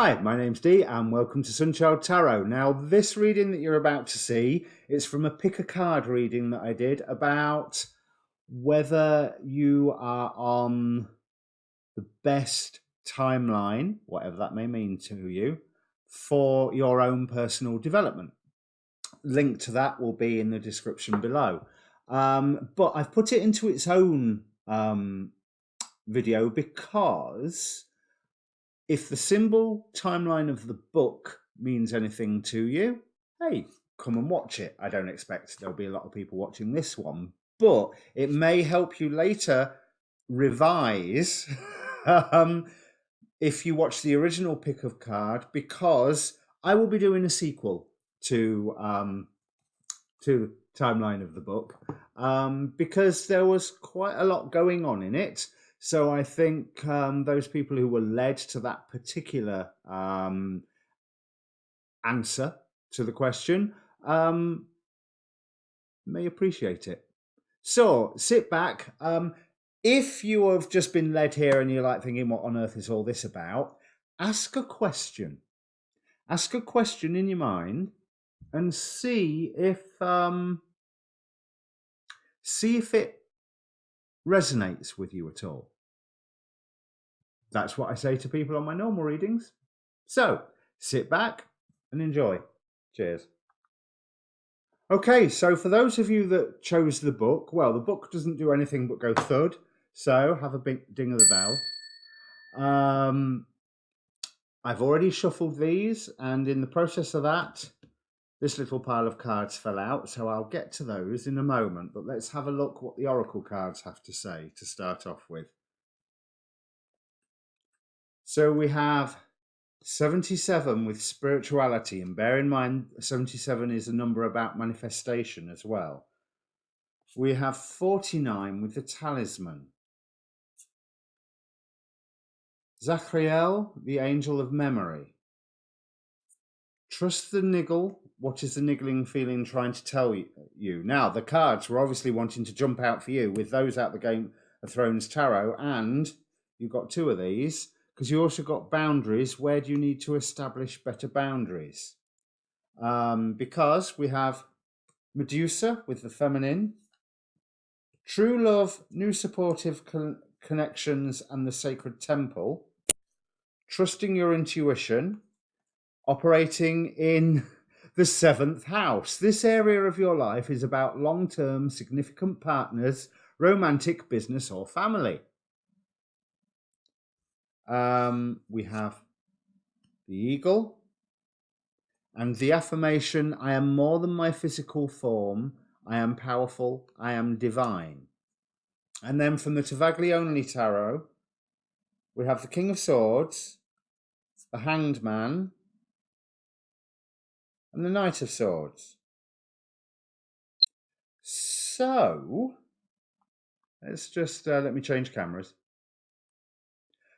Hi, my name's Dee and welcome to Sunchild Tarot. Now, this reading that you're about to see is from a pick a card reading that I did about whether you are on the best timeline, whatever that may mean to you, for your own personal development. Link to that will be in the description below. But I've put it into its own video because if the symbol timeline of the book means anything to you, hey, come and watch it. I don't expect there'll be a lot of people watching this one, but it may help you later revise if you watch the original pick of card, because I will be doing a sequel to timeline of the book because there was quite a lot going on in it. So I think those people who were led to that particular answer to the question may appreciate it. So sit back. If you have just been led here and you're like thinking, what on earth is all this about? Ask a question. Ask a question in your mind and see if it resonates with you at all. That's what I say to people on my normal readings. So sit back and enjoy. Cheers. Okay, so for those of you that chose the book, well, the book doesn't do anything but go thud, so have a big ding of the bell. I've already shuffled these, and in the process of that, this little pile of cards fell out, so I'll get to those in a moment, but let's have a look what the oracle cards have to say to start off with. So we have 77 with spirituality, and bear in mind 77 is a number about manifestation as well. We have 49 with the talisman. Zachriel, the angel of memory. Trust the niggle. What is the niggling feeling trying to tell you? Now, the cards were obviously wanting to jump out for you with those out the Game of Thrones Tarot, and you've got two of these, because you also got boundaries. Where do you need to establish better boundaries? Because we have Medusa with the feminine, true love, new supportive connections, and the sacred temple, trusting your intuition, operating in the 7th house. This area of your life is about long-term significant partners, romantic, business, or family. We have the eagle and the affirmation, I am more than my physical form. I am powerful. I am divine. And then from the Tavaglione Tarot, we have the King of Swords, the Hanged Man, and the Knight of Swords. So, let's just, let me change cameras.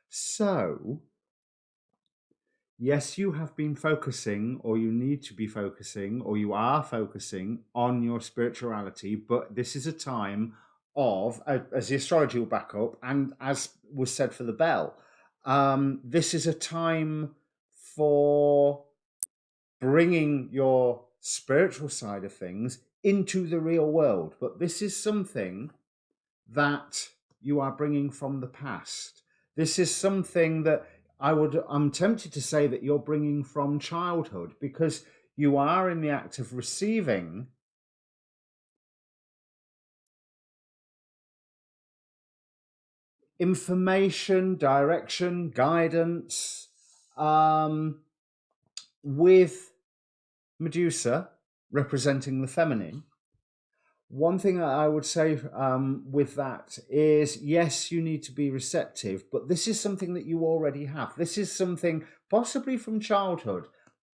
So, yes, you have been focusing, or you need to be focusing, or you are focusing on your spirituality, but this is a time of, as the astrology will back up, and as was said for the bell, this is a time for bringing your spiritual side of things into the real world. But this is something that you are bringing from the past. This is something that I'm tempted to say that you're bringing from childhood, because you are in the act of receiving information, direction, guidance, with Medusa representing the feminine. One thing that I would say with that is, yes, you need to be receptive, but this is something that you already have. This is something possibly from childhood.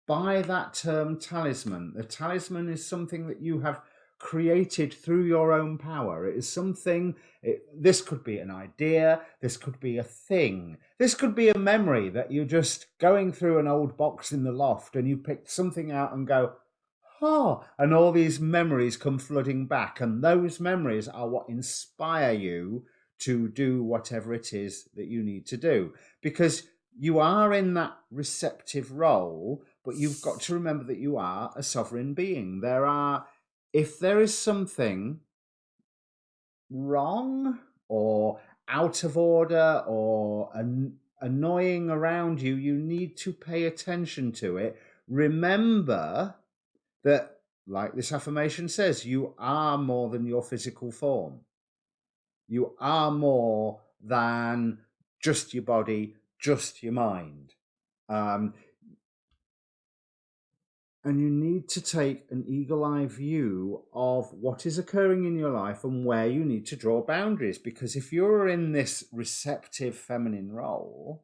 By that term talisman, the talisman is something that you have created through your own power. It is something, this could be an idea, this could be a thing, this could be a memory that you're just going through an old box in the loft and you pick something out and go, oh, and all these memories come flooding back, and those memories are what inspire you to do whatever it is that you need to do. Because you are in that receptive role, but you've got to remember that you are a sovereign being. If there is something wrong or out of order or annoying around you, you need to pay attention to it. Remember that, like this affirmation says, you are more than your physical form. You are more than just your body, just your mind. And you need to take an eagle-eye view of what is occurring in your life and where you need to draw boundaries. Because if you're in this receptive feminine role,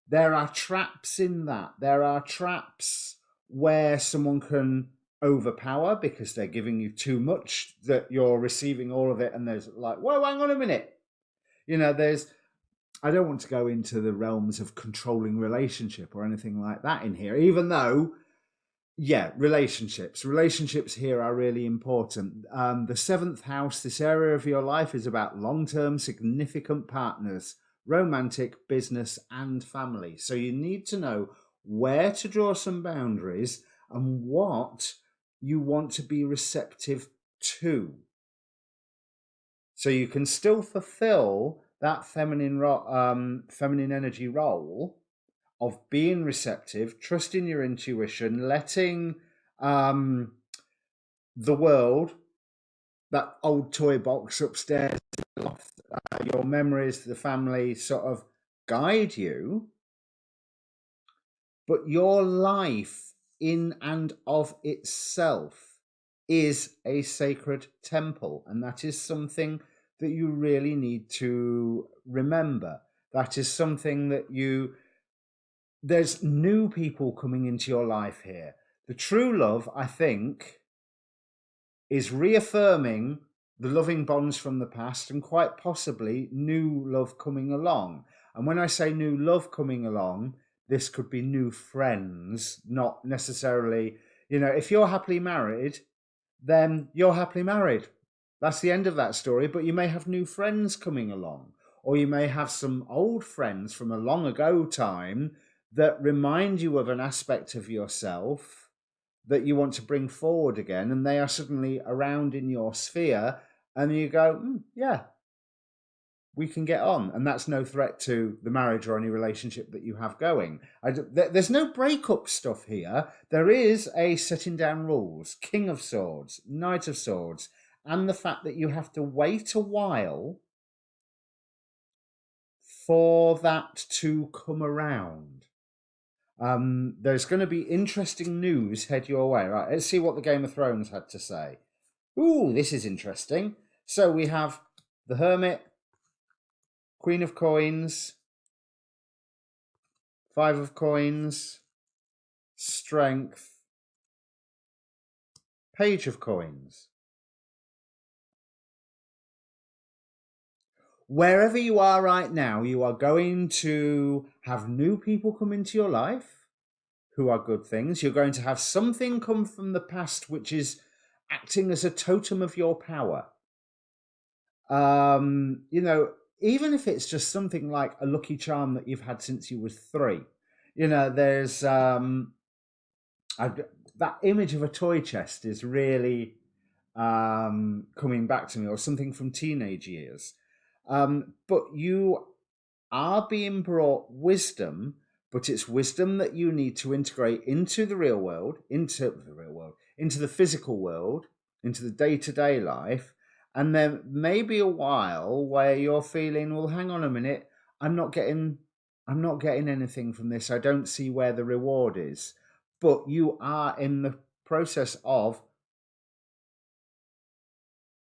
there are traps in that. There are traps where someone can overpower because they're giving you too much, that you're receiving all of it, and there's like, whoa, hang on a minute. I don't want to go into the realms of controlling relationship or anything like that in here, even though, yeah, relationships here are really important. The seventh house, this area of your life, is about long-term significant partners, romantic, business, and family. So you need to know where to draw some boundaries and what you want to be receptive to, so you can still fulfill that feminine energy role of being receptive, trusting your intuition, letting the world, that old toy box upstairs, your memories, the family, sort of guide you. But your life in and of itself is a sacred temple, and that is something that you really need to remember. That is something that there's new people coming into your life here. The true love, I think, is reaffirming the loving bonds from the past, and quite possibly new love coming along. And when I say new love coming along, this could be new friends, not necessarily, if you're happily married, then you're happily married. That's the end of that story. But you may have new friends coming along, or you may have some old friends from a long ago time that remind you of an aspect of yourself that you want to bring forward again, and they are suddenly around in your sphere, and you go, yeah, we can get on. And that's no threat to the marriage or any relationship that you have going. There's no breakup stuff here. There is a setting down rules, King of Swords, Knight of Swords, and the fact that you have to wait a while for that to come around. There's going to be interesting news head your way. Right, let's see what the Game of Thrones had to say. Ooh, this is interesting. So we have the Hermit, Queen of Coins, Five of Coins, Strength, Page of Coins. Wherever you are right now, you are going to have new people come into your life who are good things. You're going to have something come from the past which is acting as a totem of your power. Even if it's just something like a lucky charm that you've had since you were 3. There's that image of a toy chest is really coming back to me, or something from teenage years. But you are being brought wisdom, but it's wisdom that you need to integrate into the real world, into the physical world, into the day-to-day life. And then maybe a while where you're feeling, well, hang on a minute, I'm not getting anything from this. I don't see where the reward is. But you are in the process of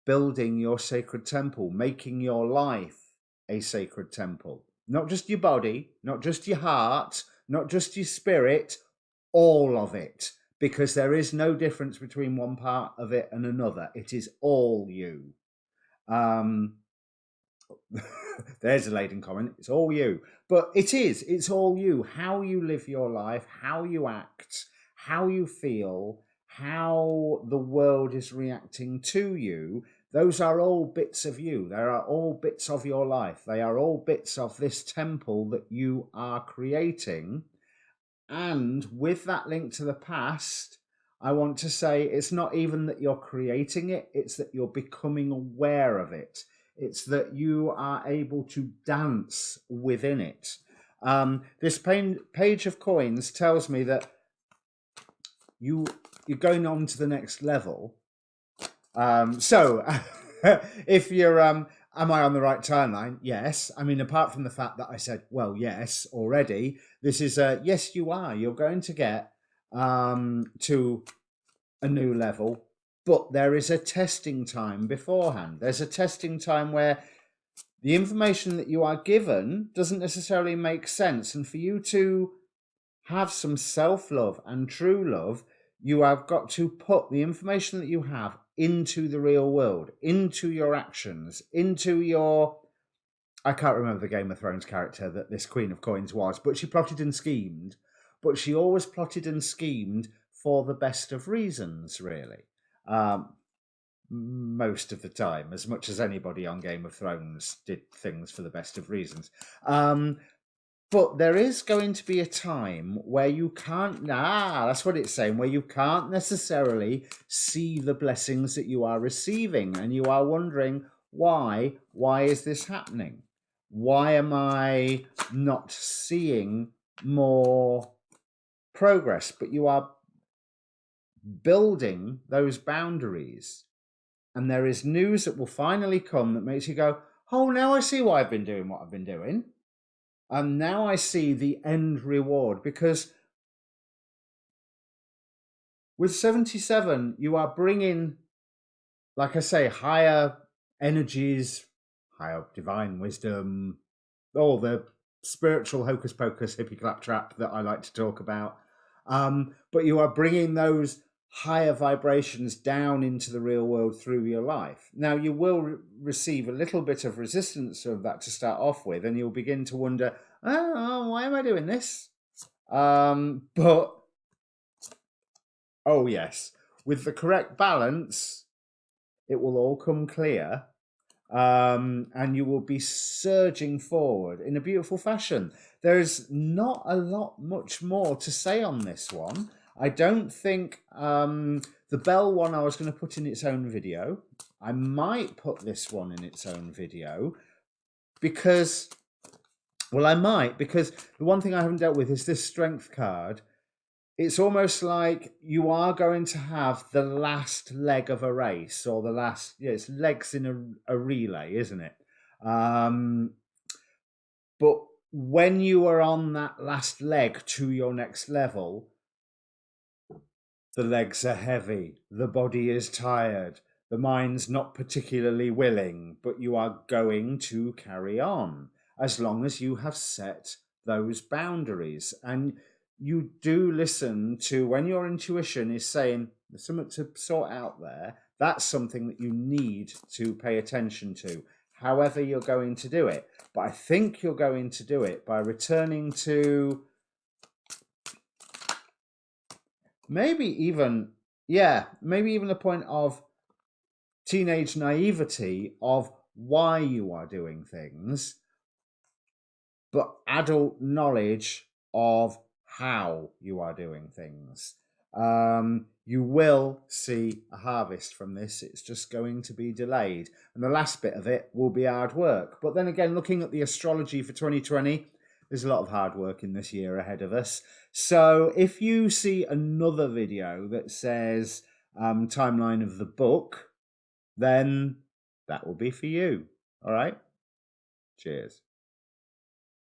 building your sacred temple, making your life a sacred temple. Not just your body, not just your heart, not just your spirit, all of it. Because there is no difference between one part of it and another. It is all you. There's a laden comment. It's all you. But it's all you. How you live your life, how you act, how you feel, how the world is reacting to you. those are all bits of you. They are all bits of your life. They are all bits of this temple that you are creating. And with that link to the past, I want to say it's not even that you're creating it, it's that you're becoming aware of it. It's that you are able to dance within it. This page of coins tells me that you're going on to the next level. So if you're, am I on the right timeline? Yes. I mean, apart from the fact that I said, well, yes, already, this is yes, you are. You're going to get to a new level, but there is a testing time beforehand. There's a testing time where the information that you are given doesn't necessarily make sense. And for you to have some self-love and true love, you have got to put the information that you have into the real world, into your actions, into your... I can't remember the Game of Thrones character that this Queen of Coins was, but she plotted and schemed. But she always plotted and schemed for the best of reasons, really. Most of the time, as much as anybody on Game of Thrones did things for the best of reasons. But there is going to be a time where you can't, that's what it's saying, where you can't necessarily see the blessings that you are receiving. And you are wondering, why is this happening? Why am I not seeing more progress? But you are building those boundaries. And there is news that will finally come that makes you go, oh, now I see why I've been doing what I've been doing. And now I see the end reward, because with 77, you are bringing, like I say, higher energies, higher divine wisdom, all the spiritual hocus pocus hippie claptrap that I like to talk about. But you are bringing those higher vibrations down into the real world through your life. Now, you will receive a little bit of resistance of that to start off with, and you'll begin to wonder, oh, why am I doing this? But, oh yes, with the correct balance, it will all come clear, and you will be surging forward in a beautiful fashion. There's not a lot much more to say on this one. I don't think the bell one I was going to put in its own video. I might put this one in its own video because, well, I might, because the one thing I haven't dealt with is this strength card. It's almost like you are going to have the last leg of a race, or the last, it's legs in a relay, isn't it? But when you are on that last leg to your next level, the legs are heavy, the body is tired, the mind's not particularly willing, but you are going to carry on as long as you have set those boundaries. And you do listen to when your intuition is saying there's something to sort out there. That's something that you need to pay attention to, however you're going to do it. But I think you're going to do it by returning to maybe even a point of teenage naivety of why you are doing things, but adult knowledge of how you are doing things. You will see a harvest from this. It's just going to be delayed. And the last bit of it will be hard work. But then again, looking at the astrology for 2020, there's a lot of hard work in this year ahead of us. So if you see another video that says timeline of the book, then that will be for you. All right? Cheers.